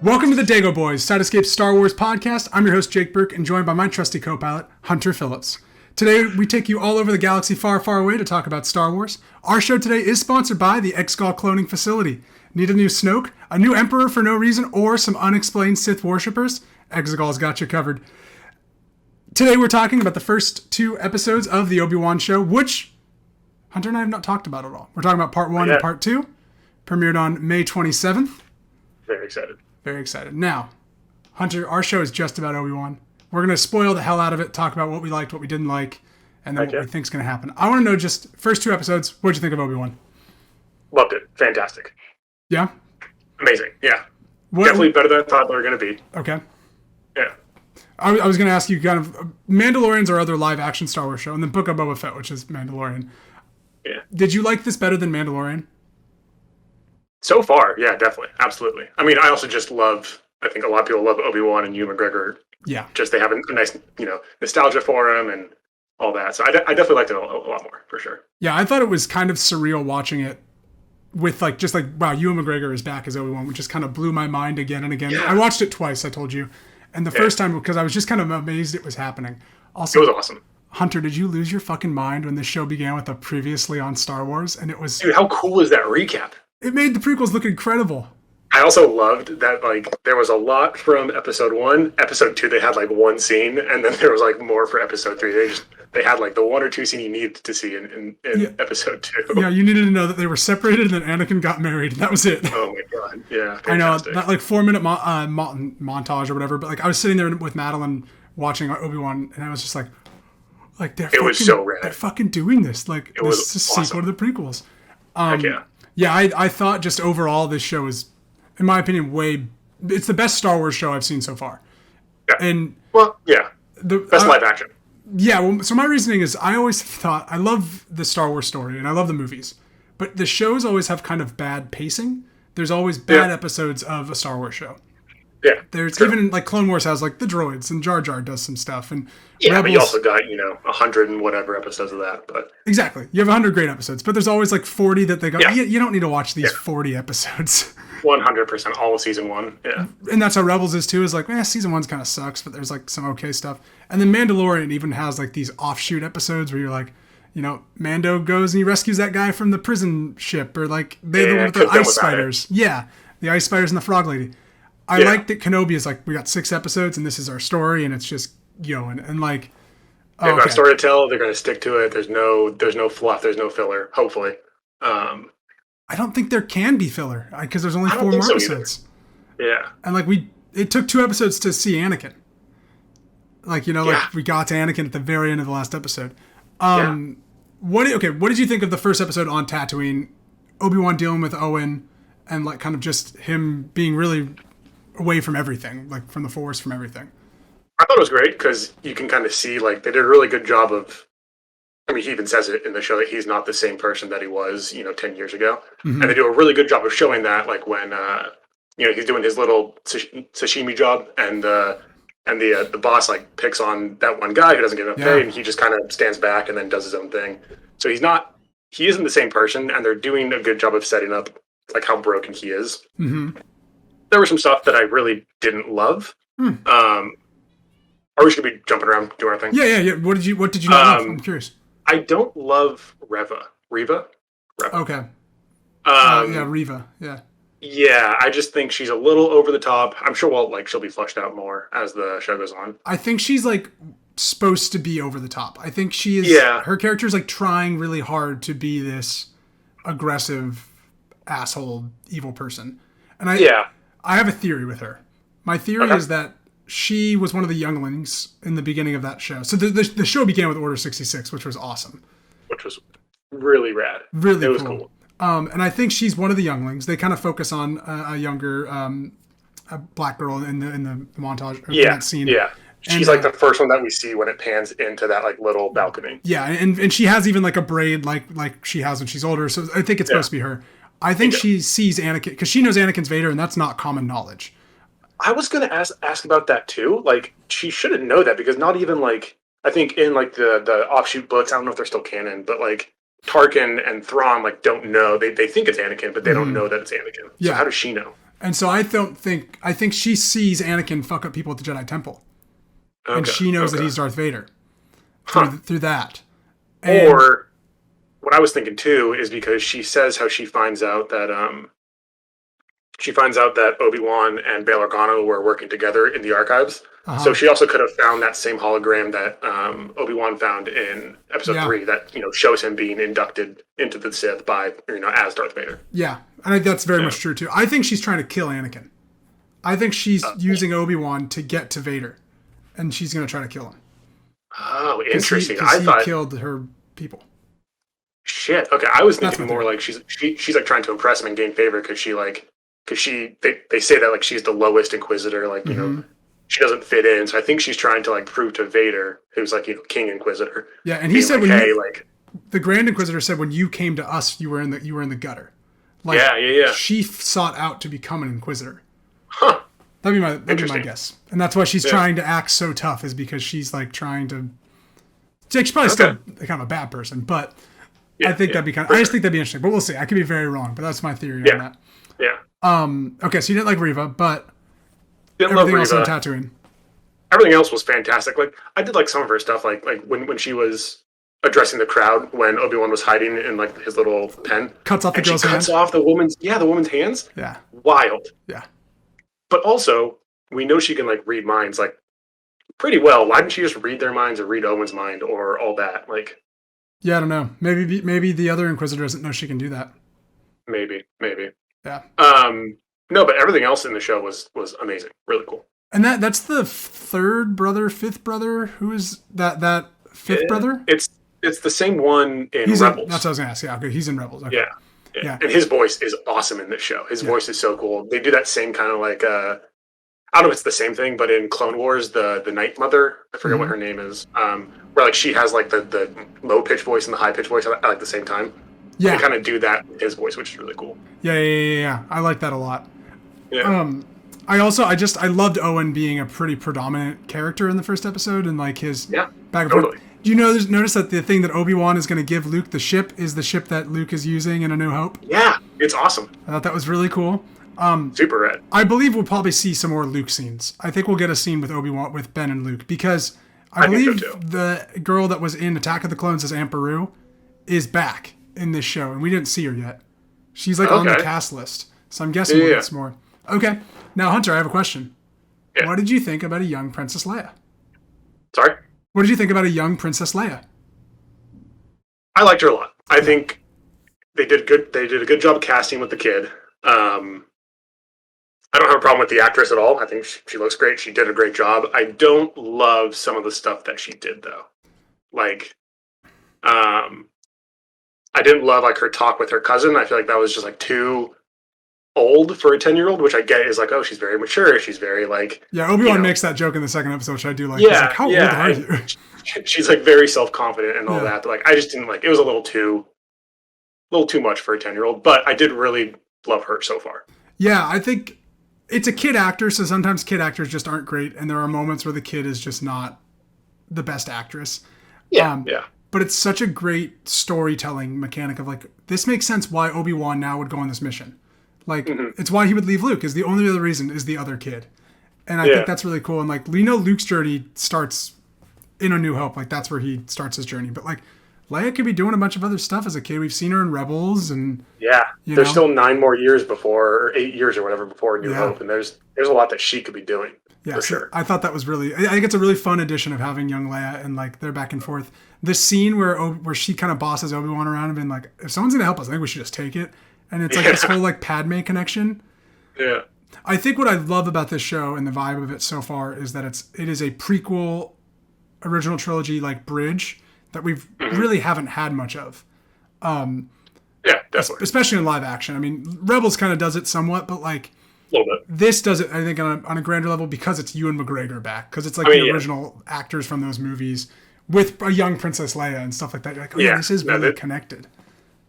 Welcome to the Dagoboys, Side Escape Star Wars podcast. I'm your host, Jake Burke, and joined by my trusty co-pilot, Hunter Phillips. Today, we take you all over the galaxy far, far away to talk about Star Wars. Our show today is sponsored by the Exegol Cloning Facility. Need a new Snoke, a new Emperor for no reason, or some unexplained Sith worshippers? Exegol's got you covered. Today, we're talking about the first two episodes of the Obi Wan show, which Hunter and I have not talked about at all. We're talking about part 1 and part 2. Premiered on May 27th. Very excited. Very excited. Now, Hunter, our show is just about Obi-Wan. We're going to spoil the hell out of it, talk about what we liked, what we didn't like, and then what we think is going to happen. I want to know just first two episodes, what did you think of Obi-Wan? Loved it. Fantastic. Yeah? Amazing. Yeah. Definitely better than I thought they were going to be. Okay. Yeah. I was going to ask you kind of, Mandalorian's our other live-action Star Wars show, and then Book of Boba Fett, which is Mandalorian. Yeah. Did you like this better than Mandalorian? So far, yeah, definitely. Absolutely. I mean, I also just I think a lot of people love Obi-Wan and Ewan McGregor. Yeah. Just they have a nice, nostalgia for him and all that. So I definitely liked it a lot more, for sure. Yeah, I thought it was kind of surreal watching it with wow, Ewan McGregor is back as Obi-Wan, which just kind of blew my mind again and again. Yeah. I watched it twice, I told you. And the first time, because I was just kind of amazed it was happening. Also, it was awesome. Hunter, did you lose your fucking mind when the show began with a previously on Star Wars? And it was... Dude, how cool is that recap? It made the prequels look incredible. I also loved that, there was a lot from episode 1. Episode 2, they had, one scene, and then there was, more for episode 3. They had, the 1 or 2 scene you needed to see in epistage 2. Yeah, you needed to know that they were separated and then Anakin got married, and that was it. Oh, my God. Yeah, fantastic. I know, that, 4-minute montage or whatever, but, I was sitting there with Madeline watching Obi-Wan, and I was just it was so rad. They're fucking doing this. This is a sequel to the prequels. Heck yeah. Yeah, I thought just overall this show is, in my opinion, it's the best Star Wars show I've seen so far. Yeah. And best live action. Yeah, well, so my reasoning is I always thought, I love the Star Wars story and I love the movies, but the shows always have kind of bad pacing. There's always bad episodes of a Star Wars show. Yeah. There's even Clone Wars has the droids and Jar Jar does some stuff and Rebels, but you also got 100 and whatever episodes of that. But exactly, you have 100 great episodes, but there's always 40 that they go. Yeah. You don't need to watch these 40 episodes. 100% all of season 1. Yeah, and that's how Rebels is too. Is season 1's kind of sucks, but there's some okay stuff. And then Mandalorian even has these offshoot episodes where you're Mando goes and he rescues that guy from the prison ship, or they're the one with the ice spiders. Yeah, the ice spiders and the frog lady. I like that Kenobi is we got 6 episodes and this is our story and it's just going and they've got a story to tell. They're going to stick to it. There's no fluff. There's no filler. Hopefully, I don't think there can be filler because there's only 4 more episodes. Yeah, and it took 2 episodes to see Anakin. We got to Anakin at the very end of the last episode. What did you think of the first episode on Tatooine? Obi-Wan dealing with Owen and kind of just him being really away from everything, from the Force, from everything. I thought it was great because you can kind of see they did a really good job of. I mean, he even says it in the show that he's not the same person that he was, 10 years ago, and they do a really good job of showing that, when he's doing his little sashimi job, and the boss picks on that one guy who doesn't get enough pay, and he just kind of stands back and then does his own thing. So he isn't the same person, and they're doing a good job of setting up how broken he is. Mm-hmm. There was some stuff that I really didn't love. Or we should be jumping around doing our thing. Yeah. What did you not love? I'm curious. I don't love Reva. Okay. Reva. Yeah. Yeah, I just think she's a little over the top. I'm sure she'll be fleshed out more as the show goes on. I think she's supposed to be over the top. I think she is. Yeah. Her character's trying really hard to be this aggressive asshole evil person. And I have a theory with her. My theory is that she was one of the younglings in the beginning of that show. So the show began with Order 66, which was awesome. Which was really rad. Really cool. It was cool. And I think she's one of the younglings. They kind of focus on a younger a black girl in the montage. In that scene. Yeah. She's the first one that we see when it pans into that little balcony. Yeah, and she has even a braid like she has when she's older. So I think it's supposed to be her. I think she sees Anakin because she knows Anakin's Vader, and that's not common knowledge. I was going to ask about that too. She shouldn't know that because not even I think in the offshoot books, I don't know if they're still canon, but Tarkin and Thrawn don't know. They think it's Anakin, but they don't know that it's Anakin. So how does she know? And so I think she sees Anakin fuck up people at the Jedi Temple. And she knows that he's Darth Vader through that. And, or what I was thinking too is because she says how she finds out that Obi-Wan and Bail Organa were working together in the archives. So she also could have found that same hologram that Obi-Wan found in Episode 3 that shows him being inducted into the Sith by as Darth Vader. Yeah, I think that's very much true too. I think she's trying to kill Anakin. I think she's using Obi-Wan to get to Vader, and she's going to try to kill him. Oh, interesting. I thought he killed her people. Shit. Okay, I was thinking more like she's like trying to impress him and gain favor because they say that like she's the lowest Inquisitor, like she doesn't fit in. So I think she's trying to like prove to Vader, who's like King Inquisitor. Yeah, and he said the Grand Inquisitor said when you came to us, you were in the gutter. Like, yeah. She sought out to become an Inquisitor. Huh. That'd be my guess, and that's why she's trying to act so tough. Is because she's like trying to. She's probably still kind of a bad person, but I think that'd be I just think that'd be interesting. But we'll see. I could be very wrong, but that's my theory on that. Yeah. Okay, so you didn't like Reva, but didn't everything love else Reva. on Tatooine. Everything else was fantastic. Like I did like some of her stuff, like when she was addressing the crowd when Obi-Wan was hiding in like his little pen. Cuts off the girl's hand. Cuts off the woman's hands. Yeah. Wild. Yeah. But also, we know she can like read minds like pretty well. Why didn't she just read their minds or read Owen's mind or all that? Like. Yeah, I don't know. Maybe the other Inquisitor doesn't know she can do that. Maybe. Yeah. No, but everything else in the show was amazing. Really cool. And that's the fifth brother. Who is that fifth brother? It's the same one in Rebels. That's what I was gonna ask. Yeah, okay, he's in Rebels. Okay. Yeah. And his voice is awesome in this show. His voice is so cool. They do that same kind of like I don't know if it's the same thing, but in Clone Wars, the Night Mother, I forget what her name is, where like she has like the low pitch voice and the high pitch voice at like the same time. Yeah, they kind of do that with his voice, which is really cool. Yeah. I like that a lot. Yeah. I loved Owen being a pretty predominant character in the first episode and like his back and forth. Do you notice that the thing that Obi-Wan is going to give Luke the ship is the ship that Luke is using in A New Hope? Yeah, it's awesome. I thought that was really cool. Super rad. I believe we'll probably see some more Luke scenes. I think we'll get a scene with Obi-Wan, with Ben and Luke, because I believe the girl that was in Attack of the Clones as Aunt Beru is back in this show, and we didn't see her yet. She's like on the cast list, so I'm guessing we'll get some more. Okay, now Hunter, I have a question. Yeah. What did you think about a young Princess Leia? Sorry? What did you think about a young Princess Leia? I liked her a lot. I think they did good. They did a good job of casting with the kid. I don't have a problem with the actress at all. I think she looks great. She did a great job. I don't love some of the stuff that she did, though. Like, I didn't love like her talk with her cousin. I feel like that was just like too old for a 10-year-old, which I get is like, oh, she's very mature. She's very like... Yeah, Obi-Wan makes that joke in the second episode, which I do like. Yeah, he's like, how old are you? She's like very self-confident and all that. But like, I just didn't like, it was a little too much for a 10-year-old, but I did really love her so far. Yeah, I think it's a kid actor, so sometimes kid actors just aren't great, and there are moments where the kid is just not the best actress. Yeah. But it's such a great storytelling mechanic of like, this makes sense why Obi-Wan now would go on this mission. Like, it's why he would leave Luke, is the only other reason is the other kid. And I think that's really cool. And like, we know Luke's journey starts in A New Hope. Like, that's where he starts his journey. But like, Leia could be doing a bunch of other stuff as a kid. We've seen her in Rebels, and there's still 9 more years or 8 years or whatever before New Hope, and there's a lot that she could be doing. Yeah, for sure. I thought that was really. I think it's a really fun addition of having young Leia and like they're back and forth. The scene where she kind of bosses Obi-Wan around and being like, if someone's gonna help us, I think we should just take it. And it's like this whole like Padme connection. Yeah. I think what I love about this show and the vibe of it so far is that it is a prequel, original trilogy like bridge that we've really haven't had much of. Yeah, definitely. Especially in live action. I mean, Rebels kind of does it somewhat, but like a little bit. This does it, I think, on a grander level because it's Ewan McGregor back. Because it's like the original actors from those movies with a young Princess Leia and stuff like that. You're like, this is really connected.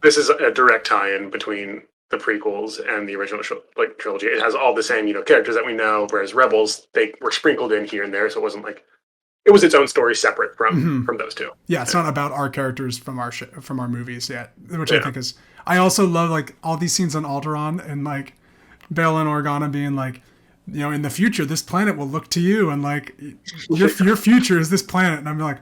This is a direct tie-in between the prequels and the original trilogy. It has all the same characters that we know, whereas Rebels, they were sprinkled in here and there, so it wasn't like it was its own story separate from those two. Yeah, it's not about our characters from our movies yet, which I think is. I also love like all these scenes on Alderaan and like Bail and Organa being like, in the future, this planet will look to you, and like your future is this planet. And I'm like,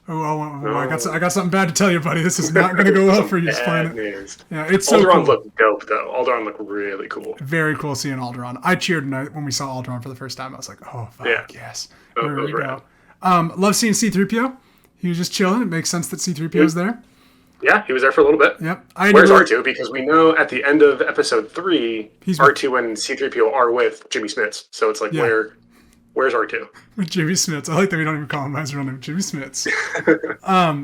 I got something bad to tell you, buddy. This is not going to go well for you, this planet. News. Yeah, it's so Alderaan cool. looked dope, though. Alderaan looked really cool. Very cool seeing Alderaan. I cheered when we saw Alderaan for the first time. I was like, oh, fuck, yes. There we go. Love seeing C-3PO. He was just chilling. It makes sense that C-3PO is there. Yeah, he was there for a little bit. Yep. Where's R2? Because we know at the end of episode 3, R2 and C-3PO are with Jimmy Smits. So it's like, where's R2? With Jimmy Smits. I like that we don't even call him by his real name. Jimmy Smits.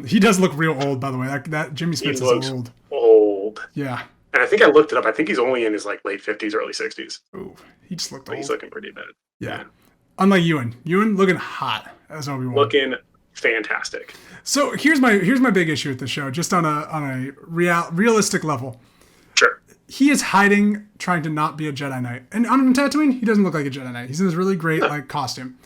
He does look real old, by the way. That Jimmy Smits is old. Old. Yeah. And I think I looked it up. I think he's only in his like late 50s, early 60s. Ooh, he just looked old. He's looking pretty bad. Yeah. Unlike Ewan. Ewan looking hot as Obi Wan. Looking fantastic. So here's my big issue with the show, just on a realistic level. Sure. He is hiding, trying to not be a Jedi Knight. And on Tatooine, he doesn't look like a Jedi Knight. He's in this really great costume.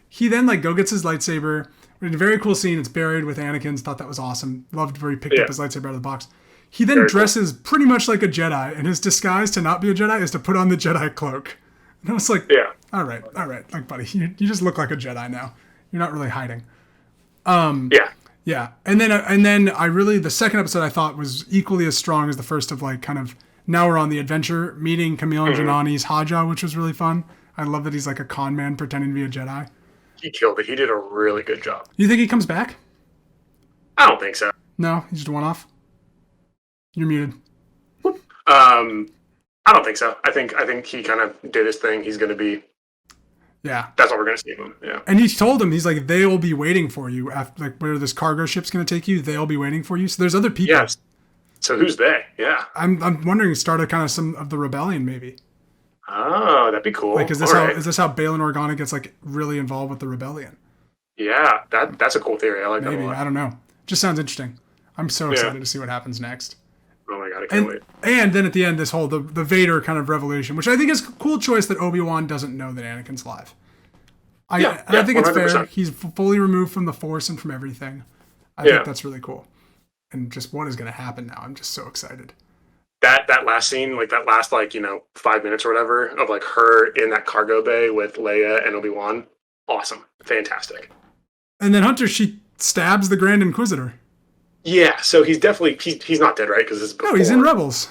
He then gets his lightsaber. In a very cool scene, it's buried with Anakin's. Thought that was awesome. Loved where he picked up his lightsaber out of the box. He then dresses pretty much like a Jedi, and his disguise to not be a Jedi is to put on the Jedi cloak. And I was like, all right. Like, buddy, you just look like a Jedi now. You're not really hiding. Yeah. And then I really, the second episode I thought was equally as strong as the first of now we're on the adventure, meeting Camille and Janani's Haja, which was really fun. I love that he's like a con man pretending to be a Jedi. He killed it. He did a really good job. You think he comes back? I don't think so. No, he's just a one-off? You're muted. I don't think so. I think he kind of did his thing. He's going to be... Yeah. That's all we're going to see of him. Yeah. And he told him, he's like, they'll be waiting for you. After, where this cargo ship's going to take you, they'll be waiting for you. So there's other people. Yes. So who's they? Yeah. I'm wondering, start kind of some of the rebellion, maybe. Oh, that'd be cool. Is this how Bail and Organa gets really involved with the rebellion? Yeah, that's a cool theory. I like that a lot. I don't know. Just sounds interesting. I'm so excited to see what happens next. Oh my god, I can't wait. And then at the end, this whole the Vader kind of revelation, which I think is a cool choice that Obi-Wan doesn't know that Anakin's alive. I think it's 100%. Fair. He's fully removed from the Force and from everything. I think that's really cool. And just what is going to happen now? I'm just so excited. That last scene, that last 5 minutes or whatever of her in that cargo bay with Leia and Obi-Wan, awesome, fantastic. And then Hunter, she stabs the Grand Inquisitor. Yeah, so he's definitely he's not dead, right? Because this is before. No, he's in Rebels.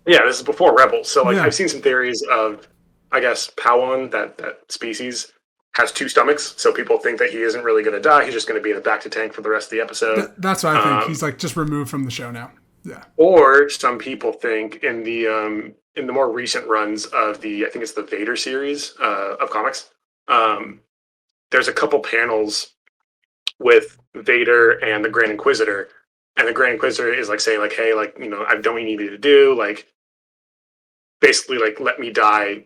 Yeah, this is before Rebels. So I've seen some theories of, I guess, Powon, that species, has two stomachs. So people think that he isn't really going to die. He's just going to be in a bacta tank for the rest of the episode. That's what I think. He's just removed from the show now. Yeah. Or some people think in the more recent runs of I think it's the Vader series of comics. There's a couple panels with Vader and the Grand Inquisitor, and the Grand Inquisitor is saying hey, I've done what you need me to do, basically let me die.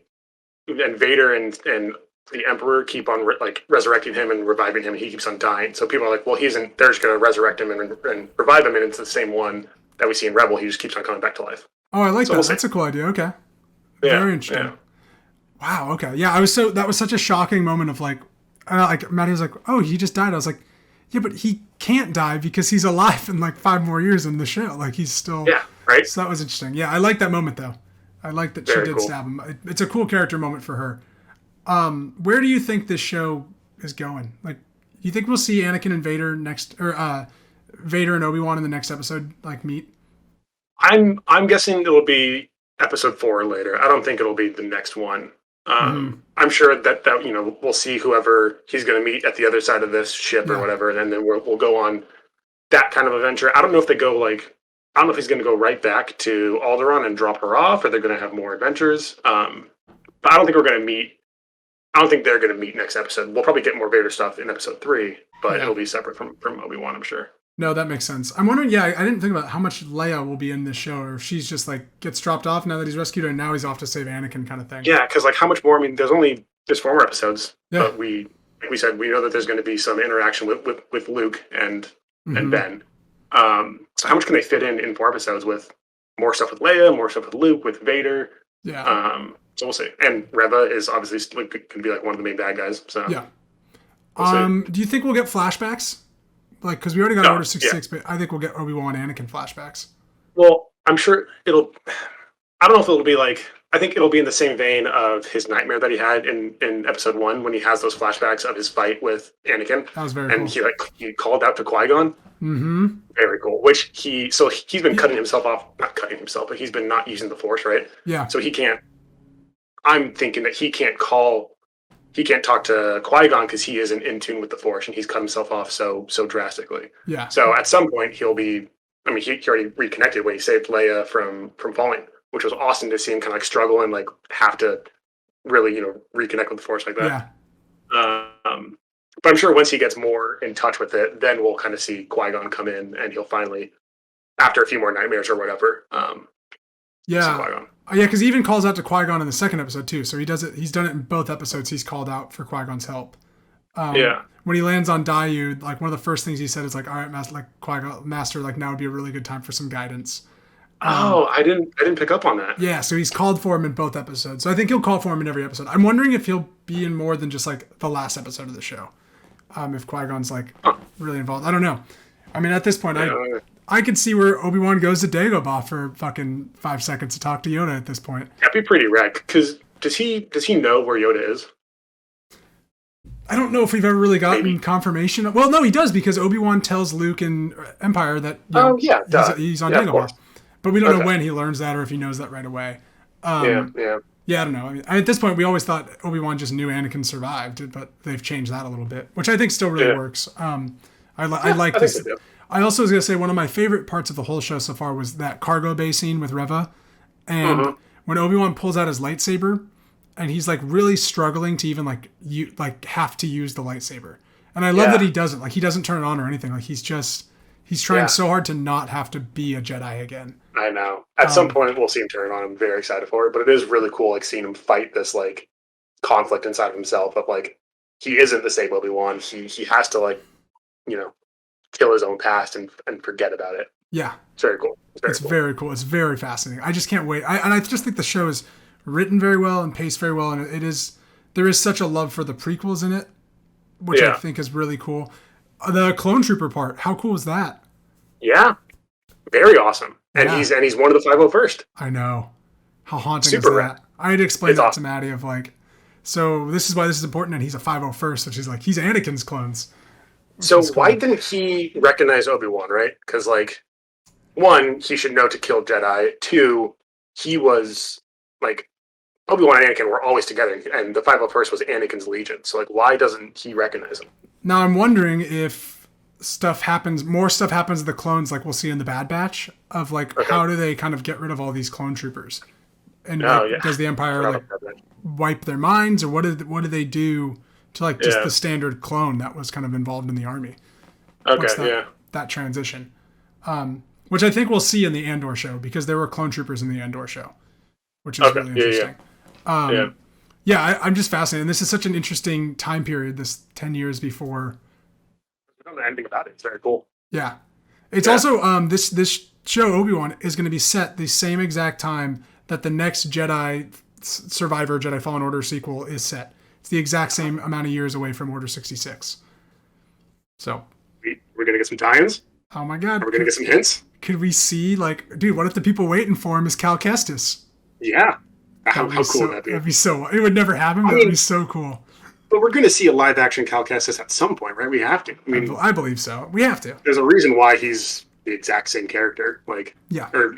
And Vader and the Emperor keep on resurrecting him and reviving him, and he keeps on dying. So people are like, well, he isn't. They're just going to resurrect him and revive him, and it's the same one that we see in Rebel. He just keeps on coming back to life. Oh, I like that. That's a cool idea. Okay. Yeah, very interesting. Yeah. Wow. Okay. Yeah, that was such a shocking moment of Maddie was like, oh, he just died. I was like, yeah, but he can't die because he's alive in 5 more years in the show. He's still... Yeah, right? So that was interesting. Yeah, I like that moment, though. I like that she did stab him. It's a cool character moment for her. Where do you think this show is going? You think we'll see Anakin and Vader next... Or Vader and Obi-Wan in the next episode, meet? I'm guessing it'll be episode 4 or later. I don't think it'll be the next one. I'm sure that we'll see whoever he's going to meet at the other side of this ship or whatever, and then we'll go on that kind of adventure. I don't know if they go I don't know if he's going to go right back to Alderaan and drop her off, or they're going to have more adventures. But I don't think we're going to meet. I don't think they're going to meet next episode. We'll probably get more Vader stuff in episode 3, but it'll be separate from Obi-Wan, I'm sure. No, that makes sense. I'm wondering, I didn't think about how much Leia will be in this show, or if she's just gets dropped off now that he's rescued her, and now he's off to save Anakin kind of thing. Yeah, because how much more? I mean, there's 4 more episodes, but we said, we know that there's going to be some interaction with Luke and Ben. So how much can they fit in 4 episodes with more stuff with Leia, more stuff with Luke, with Vader? Yeah. So we'll see. And Reva is obviously could be one of the main bad guys. So yeah. We'll do you think we'll get flashbacks? Because we already got Order 66, but I think we'll get Obi-Wan and Anakin flashbacks. Well, I'm sure I don't know if it'll be I think it'll be in the same vein of his nightmare that he had in episode 1 when he has those flashbacks of his fight with Anakin. That was very cool. He called out to Qui-Gon. Mm-hmm. Very cool. Which he's been cutting himself off, not cutting himself, but he's been not using the Force, right? Yeah. So he can't. I'm thinking that he can't talk to Qui-Gon because he isn't in tune with the Force, and he's cut himself off so drastically. Yeah. So at some point he'll be. I mean, he already reconnected when he saved Leia from falling, which was awesome to see him kind of like struggle and like have to really, reconnect with the Force like that. Yeah. But I'm sure once he gets more in touch with it, then we'll kind of see Qui-Gon come in, and he'll finally, after a few more nightmares or whatever, see Qui-Gon. Yeah, because he even calls out to Qui-Gon in the second episode too. So he does it. He's done it in both episodes. He's called out for Qui-Gon's help. When he lands on Dayu, like one of the first things he said is like, "All right, Master, like Qui-Gon, Master, like now would be a really good time for some guidance." I didn't pick up on that. Yeah, so he's called for him in both episodes. So I think he'll call for him in every episode. I'm wondering if he'll be in more than just like the last episode of the show. If Qui-Gon's like really involved, I don't know. I mean, at this point, I could see where Obi-Wan goes to Dagobah for fucking 5 seconds to talk to Yoda at this point. That'd be pretty rad. Because does he know where Yoda is? I don't know if we've ever really gotten confirmation. Well, no, he does, because Obi-Wan tells Luke in Empire that he's on Dagobah. But we don't know when he learns that or if he knows that right away. Yeah, I don't know. I mean, at this point, we always thought Obi-Wan just knew Anakin survived, but they've changed that a little bit, which I think still really works. I like this. I also was going to say one of my favorite parts of the whole show so far was that cargo bay scene with Reva. And when Obi-Wan pulls out his lightsaber, and he's like really struggling to even have to use the lightsaber. And I love that he doesn't. Like, he doesn't turn it on or anything. Like, he's trying so hard to not have to be a Jedi again. I know. At some point, we'll see him turn it on. I'm very excited for it. But it is really cool, like, seeing him fight this, like, conflict inside of himself of, like, he isn't the same Obi-Wan. He has to, like, kill his own past and forget about it. Yeah. It's very cool. It's very cool. It's very fascinating. I just can't wait. I just think the show is written very well and paced very well. And there is such a love for the prequels in it, which I think is really cool. The clone trooper part, how cool is that? Yeah. Very awesome. And he's one of the 501st. I know. How haunting is that? Rad. I had to explain that to Maddie of like, so this is why this is important, and he's a 501st, which is like, he's Anakin's clones. So why didn't he recognize Obi-Wan, right? Because, like, 1, he should know to kill Jedi. 2, he was, like, Obi-Wan and Anakin were always together, and the 501st was Anakin's Legion. So, like, why doesn't he recognize him? Now, I'm wondering if more stuff happens to the clones, like we'll see in the Bad Batch, of, like, how do they kind of get rid of all these clone troopers? And does the Empire, like, wipe their minds, or what do they do to, like, just the standard clone that was kind of involved in the army? That transition. Which I think we'll see in the Andor show, because there were clone troopers in the Andor show, which is really interesting. I'm just fascinated. And this is such an interesting time period, this 10 years before. I don't know anything about it. It's very cool. Yeah. It's also, this show, Obi-Wan, is going to be set the same exact time that the next Jedi Survivor, Jedi Fallen Order sequel is set. It's the exact same amount of years away from Order 66. So. We're going to get some tie-ins? Oh my God. We're going to get some hints? Could we see, like, dude, what if the people waiting for him is Cal Kestis? Yeah. How cool would that be? That'd be so, it would never happen, but it would be so cool. But we're going to see a live-action Cal Kestis at some point, right? We have to. I mean, I believe so. We have to. There's a reason why he's the exact same character. Like, or,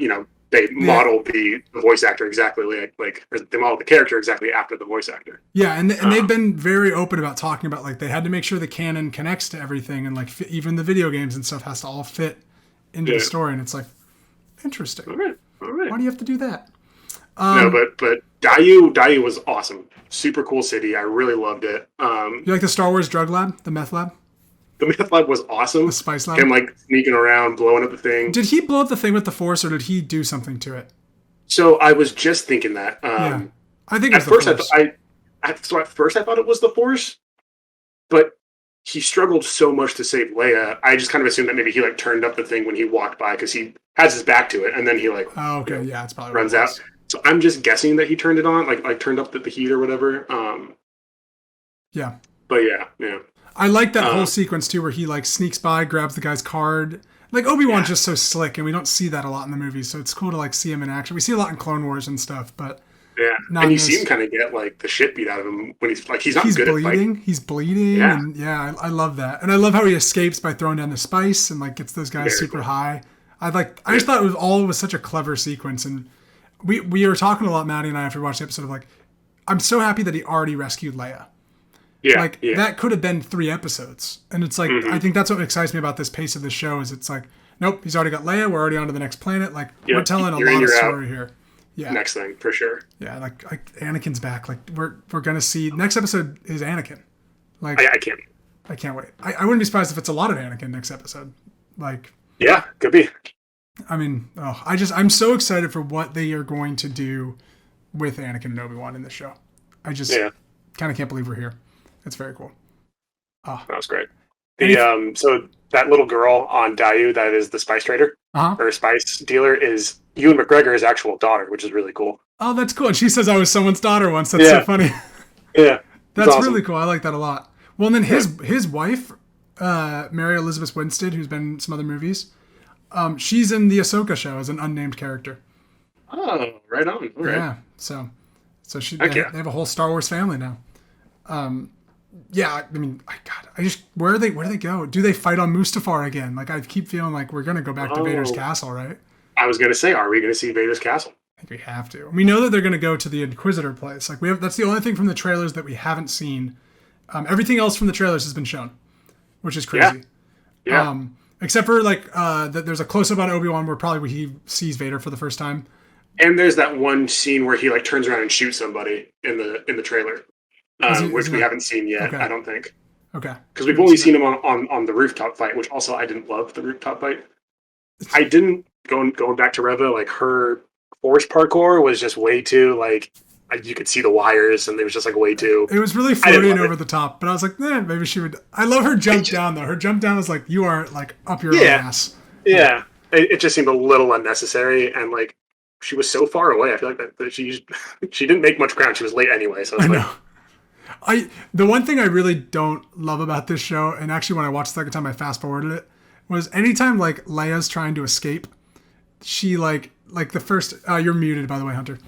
they modeled the voice actor exactly like they modeled the character exactly after the voice actor. Yeah, and they've been very open about talking about, like, they had to make sure the canon connects to everything, and, like, even the video games and stuff has to all fit into the story, and it's like, interesting. All right. Why do you have to do that? No, but Dayu was awesome. Super cool city. I really loved it. You like the Star Wars drug lab, the meth lab? The meth lab was awesome. The spice lab? Him, like, sneaking around, blowing up the thing. Did he blow up the thing with the Force, or did he do something to it? So I was just thinking that. I think it was the Force. At first I thought it was the Force, but he struggled so much to save Leia. I just kind of assumed that maybe he, like, turned up the thing when he walked by, because he has his back to it, and then he, like, it's probably runs out. So I'm just guessing that he turned it on, like turned up the heat or whatever. But yeah. I like that whole sequence too, where he, like, sneaks by, grabs the guy's card. Like, Obi-Wan's just so slick, and we don't see that a lot in the movies, so it's cool to, like, see him in action. We see a lot in Clone Wars and stuff, but Yeah, Not and in you see this. him kind of get like the shit beat out of him when he's not He's good at bleeding. fighting. He's bleeding, Yeah, and yeah, I love that. And I love how he escapes by throwing down the spice and like gets those guys very super cool. high. I Yeah, just thought it was such a clever sequence, and we were talking a lot, Maddie and I, after watching the episode of like, I'm so happy that he already rescued Leia. yeah, Like yeah. that could have been 3 episodes, and it's like I Hmm. think that's what excites me about this pace of the show is it's like, nope, he's already got Leia. We're already on to the next planet. Like we're Yep, telling a you're in, lot of you're out. story here. Yeah, Next thing for sure. yeah. Like Anakin's back. Like we're gonna see next episode is Anakin. Like I can't. I can't wait. I wouldn't be surprised if it's a lot of Anakin next episode. Like Yeah, could be. I mean, I'm so excited for what they are going to do with Anakin and Obi-Wan in this show. I just Yeah, kind of can't believe we're here. It's very cool. that was great. And So that little girl on Dayu that is the spice trader uh-huh. or spice dealer is Ewan McGregor's actual daughter, which is really cool. Oh, that's cool. And she says I was someone's daughter once. That's so Yeah, funny. yeah, it's That's awesome. really cool. I like that a lot. Well, and then his wife, Mary Elizabeth Winstead, who's been in some other movies, she's in the Ahsoka show as an unnamed character. Oh, right on. All right. Yeah. So Heck they yeah. have a whole Star Wars family now. Yeah, I mean, where do they go? Do they fight on Mustafar again? Like, I keep feeling like we're gonna go back to Vader's Oh. castle, right? I was gonna say, are we gonna see Vader's castle? I think we have to. We know that they're gonna go to the Inquisitor place. Like, that's the only thing from the trailers that we haven't seen. Everything else from the trailers has been shown, which is crazy. Yeah. Except for like that there's a close up on Obi-Wan where he sees Vader for the first time. And there's that one scene where he like turns around and shoots somebody in the trailer, which we haven't seen yet. Okay. I don't think, Okay. because we've only seen him on the rooftop fight, which also I didn't love the rooftop fight. I didn't going back to Reva, like her force parkour was just way too like you could see the wires and it was just like way too. It was really I didn't floating love over it. the top, but I was like, maybe she would. I love her jump down though. Her jump down was like, you are like up your own Yeah. ass. Yeah, it just seemed a little unnecessary, and like she was so far away. I feel like that she didn't make much ground. She was late anyway, so it's I like, know. The one thing I really don't love about this show, and actually when I watched the second time I fast forwarded it, was anytime like Leia's trying to escape, she like the first you're muted by the way, Hunter.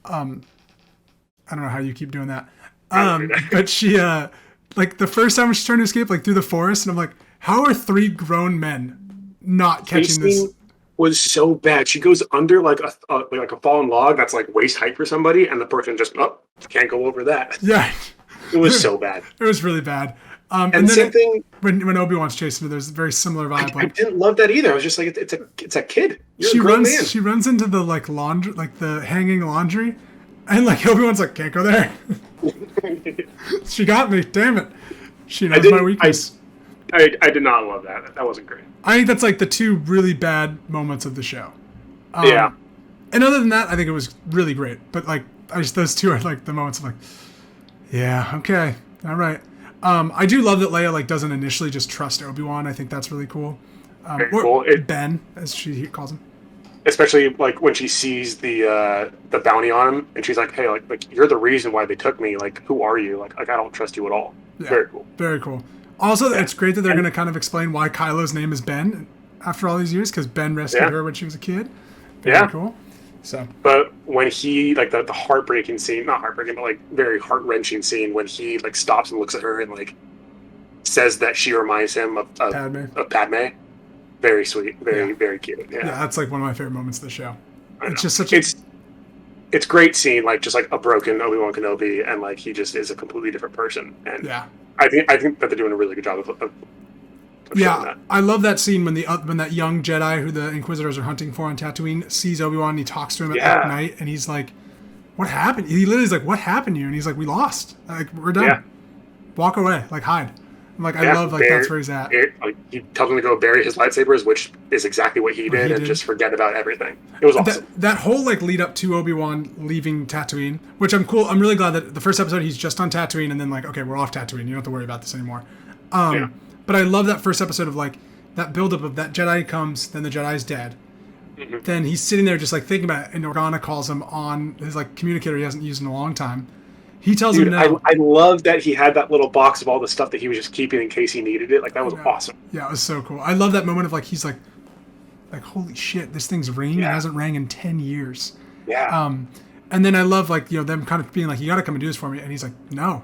I don't know how you keep doing that. But she like the first time she's trying to escape like through the forest, and I'm like, how are 3 grown men not catching this? was so bad. She goes under like a fallen log that's like waist height for somebody, and the person just can't go over that. Yeah. It was so bad. It was really bad. And then same thing when Obi-Wan's chasing her, there's a very similar vibe. I didn't love that either. I was just like, it's a kid. You're a grown man. She runs into the like laundry, like the hanging laundry, and like Obi-Wan's like, can't go there. She got me. Damn it. She knows my weakness. I did not love that. That wasn't great. I think that's like the 2 really bad moments of the show. Yeah. And other than that, I think it was really great. But like, those 2 are like the moments of like, yeah, okay, all right. I do love that Leia like doesn't initially just trust Obi-Wan. I think that's really cool. Very Or cool. Ben, as she calls him. Especially like when she sees the bounty on him, and she's like, "Hey, like you're the reason why they took me. Like, who are you? Like I don't trust you at all." Yeah, very cool. Very cool. Also, it's great that they're going to kind of explain why Kylo's name is Ben after all these years, because Ben rescued her when she was a kid. Very cool. So, but when he like the heartbreaking scene, not heartbreaking, but like very heart wrenching scene when he like stops and looks at her and like says that she reminds him of Padme. Very sweet, very cute. Yeah, that's like one of my favorite moments of the show. It's just such it's great seeing like just like a broken Obi Wan Kenobi, and like he just is a completely different person. And I think that they're doing a really good job of showing that. I love that scene when that young Jedi who the Inquisitors are hunting for on Tatooine sees Obi-Wan and he talks to him at night, and he's like, "What happened?" He literally is like, "What happened to you?" And he's like, "We lost. Like we're done. Yeah. Walk away. Like hide." I'm like, I love like that's where he's at. Like he tells him to go bury his lightsabers, which is exactly what he did, and just forget about everything. It was awesome. That whole like lead up to Obi-Wan leaving Tatooine, which I'm cool. I'm really glad that the first episode he's just on Tatooine, and then like, okay, we're off Tatooine. You don't have to worry about this anymore. But I love that first episode of like that buildup of that Jedi comes, then the Jedi's dead. Mm-hmm. Then he's sitting there just like thinking about it, and Organa calls him on his like communicator he hasn't used in a long time. He tells him no. I love that he had that little box of all the stuff that he was just keeping in case he needed it. Like that was awesome. Yeah, it was so cool. I love that moment of like he's like holy shit, this thing's ringing. It hasn't rang in 10 years. Yeah. And then I love like, you know, them kind of being like, you got to come and do this for me. And he's like, no.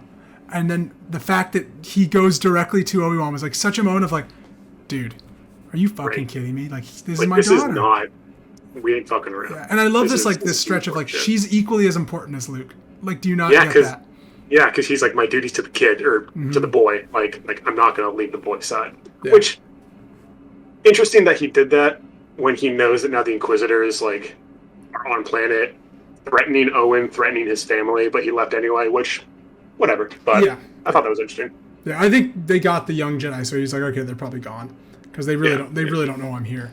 And then the fact that he goes directly to Obi-Wan was like such a moment of like, dude, are you fucking kidding me? Like, this is my daughter. This is not, we ain't fucking around. Yeah. And I love this stretch of like, she's equally as important as Luke. Like, do you not get that? Yeah, because he's like, my duty's to the kid, or to the boy. Like I'm not going to leave the boy's side. Yeah. Which, interesting that he did that when he knows that now the Inquisitors, like, are on planet, threatening Owen, threatening his family, but he left anyway, which, whatever. But yeah. I thought that was interesting. Yeah, I think they got the young Jedi, so he's like, okay, they're probably gone. Because they really don't know I'm here.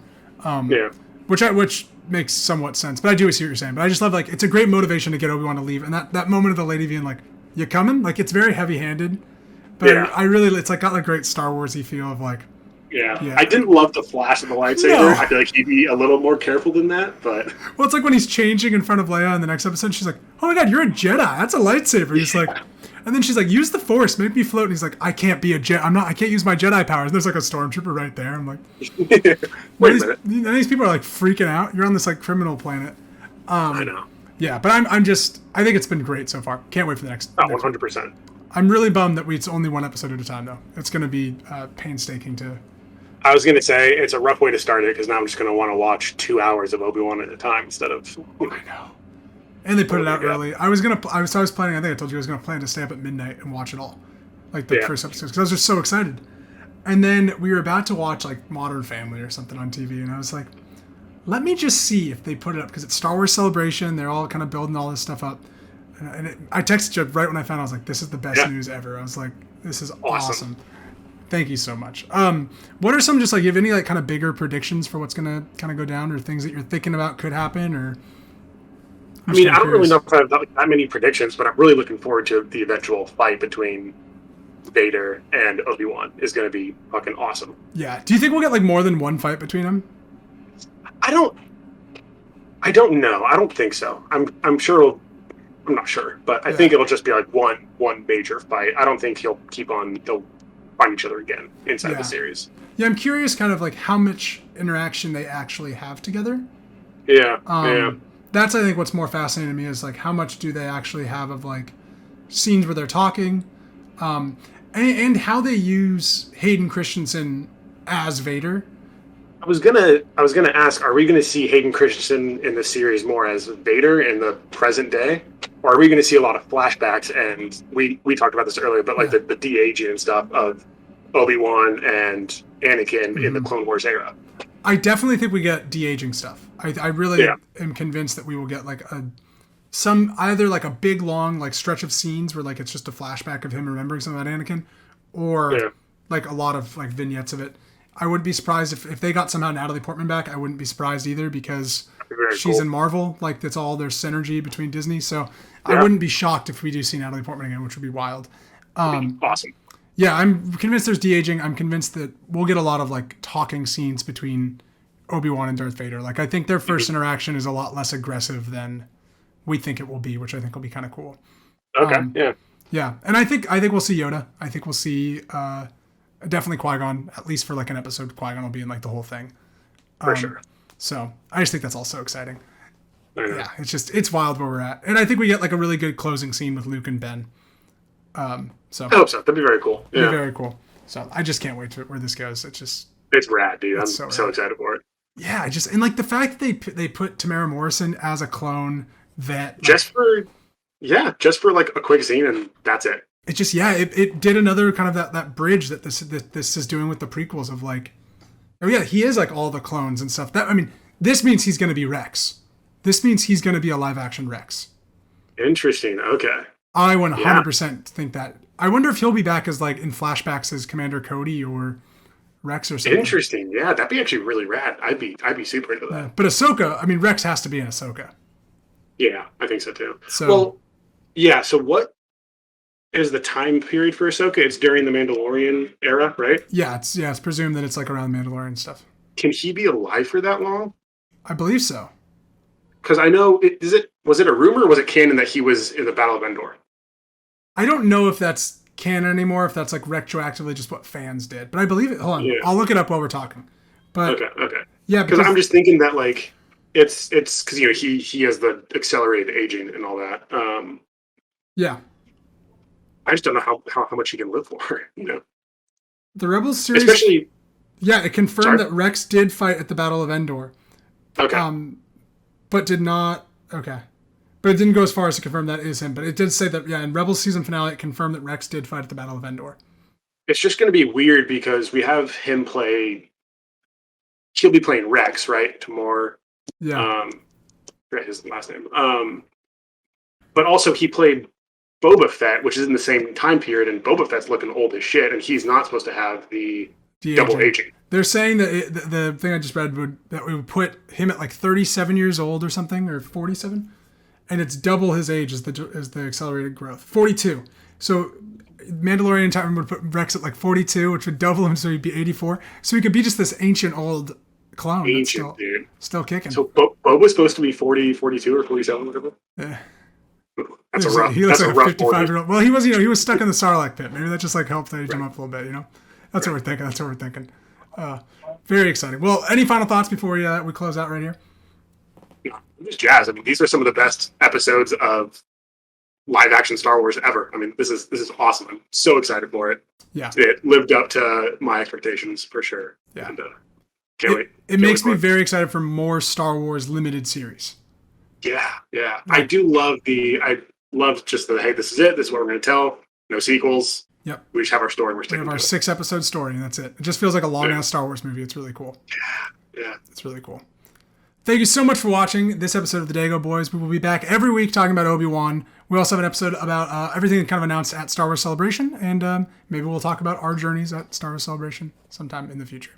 Which makes somewhat sense. But I do see what you're saying. But I just love, like, it's a great motivation to get Obi-Wan to leave. And that moment of the lady being like, you coming? Like, it's very heavy-handed. But I really, it's like got a great Star Wars-y feel of like, yeah. I didn't love the flash of the lightsaber. No. I feel like he'd be a little more careful than that, but... Well, it's like when he's changing in front of Leia in the next episode, she's like, oh my god, you're a Jedi. That's a lightsaber. He's like... And then she's like, use the Force, make me float. And he's like, I can't be a Jedi. I can't use my Jedi powers. And there's like a stormtrooper right there. I'm like... Wait a minute. And these people are like freaking out. You're on this like criminal planet. I know. Yeah, but I think it's been great so far. Can't wait for the next... Oh, 100%. I'm really bummed that it's only one episode at a time, though. It's going to be painstaking to... I was going to say, it's a rough way to start it, because now I'm just going to want to watch 2 hours of Obi-Wan at a time instead of... I know. And they put it out early. I was planning, I think I told you I was going to plan to stay up at midnight and watch it all. Like the first episodes, because I was just so excited. And then we were about to watch like Modern Family or something on TV, and I was like, let me just see if they put it up, because it's Star Wars Celebration. They're all kind of building all this stuff up. And I texted you right when I found it. I was like, this is the best news ever. I was like, this is awesome. Thank you so much. What are some just like, you have any like kind of bigger predictions for what's going to kind of go down, or things that you're thinking about could happen? Or I mean, I don't really know if I have that many predictions, but I'm really looking forward to the eventual fight between Vader and Obi-Wan. Is going to be fucking awesome. Yeah. Do you think we'll get like more than one fight between them? I don't know. I don't think so. I'm sure I'm not sure, but I think it'll just be like one major fight. I don't think they'll find each other again inside the series. Yeah, I'm curious kind of like how much interaction they actually have together. Yeah. That's, I think, what's more fascinating to me is like how much do they actually have of like scenes where they're talking, and how they use Hayden Christensen as Vader. I was gonna ask, are we gonna see Hayden Christensen in the series more as Vader in the present day? Or are we going to see a lot of flashbacks? And we talked about this earlier, but like the de-aging and stuff of Obi-Wan and Anakin in the Clone Wars era. I definitely think we get de-aging stuff. I really am convinced that we will get like either like a big long like stretch of scenes where like it's just a flashback of him remembering something about Anakin, or like a lot of like vignettes of it. I wouldn't be surprised if they got somehow Natalie Portman back. I wouldn't be surprised either, because she's in Marvel. Like, that's all their synergy between Disney. So I wouldn't be shocked if we do see Natalie Portman again, which would be wild. Awesome. Yeah, I'm convinced there's de-aging. I'm convinced that we'll get a lot of like talking scenes between Obi-Wan and Darth Vader. Like, I think their first interaction is a lot less aggressive than we think it will be, which I think will be kind of cool. Okay. Yeah, and I think we'll see Yoda. I think we'll see definitely Qui-Gon, at least for like an episode. Qui-Gon will be in like the whole thing. For sure. So I just think that's all so exciting. Yeah, it's wild where we're at. And I think we get like a really good closing scene with Luke and Ben. So I hope so. That'd be very cool. Yeah. Very cool. So I just can't wait to where this goes. It's rad, dude. I'm so excited for it. Yeah, and like the fact that they put Tamara Morrison as a clone that just for like a quick scene, and that's it. It just it did another kind of that bridge that this is doing with the prequels of like, oh yeah, he is like all the clones and stuff. That, I mean, this means he's going to be Rex. This means he's going to be a live action Rex. Interesting. Okay. I 100% think that. I wonder if he'll be back as like in flashbacks as Commander Cody or Rex or something. Interesting. Yeah, that'd be actually really rad. I'd be super into that. But Ahsoka, I mean, Rex has to be in Ahsoka. Yeah, I think so too. So what is the time period for Ahsoka? It's during the Mandalorian era, right? Yeah, it's presumed that it's like around Mandalorian stuff. Can he be alive for that long? I believe so. Because I know, was it a rumor or was it canon that he was in the Battle of Endor? I don't know if that's canon anymore, if that's like retroactively just what fans did. But I believe it. Hold on. Yeah. I'll look it up while we're talking. But okay. Yeah, because I'm just thinking that like it's because he has the accelerated aging and all that. Yeah. I just don't know how much he can live for. The Rebels series, especially. Yeah, it confirmed that Rex did fight at the Battle of Endor. Okay. But did not. Okay. But it didn't go as far as to confirm that is him. But it did say that, in Rebels season finale, it confirmed that Rex did fight at the Battle of Endor. It's just going to be weird because we have him play. He'll be playing Rex, right? Tomorrow. Yeah. Forget his last name. But also he played Boba Fett, which is in the same time period, and Boba Fett's looking old as shit, and he's not supposed to have the double aging. They're saying that the thing I just read that we would put him at like 37 years old or something, or 47, and it's double his age as the accelerated growth. 42. So Mandalorian time would put Rex at like 42, which would double him, so he'd be 84. So he could be just this ancient old clone. Ancient dude. Still kicking. So Boba's supposed to be 40, 42, or 47, whatever. Yeah. That's a rough. He looks like a 55-year-old. Well, he was stuck in the Sarlacc pit. Maybe that just like helped age him up a little bit. That's what we're thinking. Very exciting. Well, any final thoughts before we close out right here? No, I'm just jazzed. I mean, these are some of the best episodes of live action Star Wars ever. I mean, this is awesome. I'm so excited for it. Yeah, it lived up to my expectations for sure. Yeah, and, can't wait. It makes me very excited for more Star Wars limited series. Yeah. I do love just the, hey, this is it. This is what we're going to tell. No sequels. Yep. We just have our story. We have our 6-episode story, and that's it. It just feels like a long-ass Star Wars movie. It's really cool. Yeah. It's really cool. Thank you so much for watching this episode of the Dagoboys. We will be back every week talking about Obi Wan. We also have an episode about everything kind of announced at Star Wars Celebration, and maybe we'll talk about our journeys at Star Wars Celebration sometime in the future.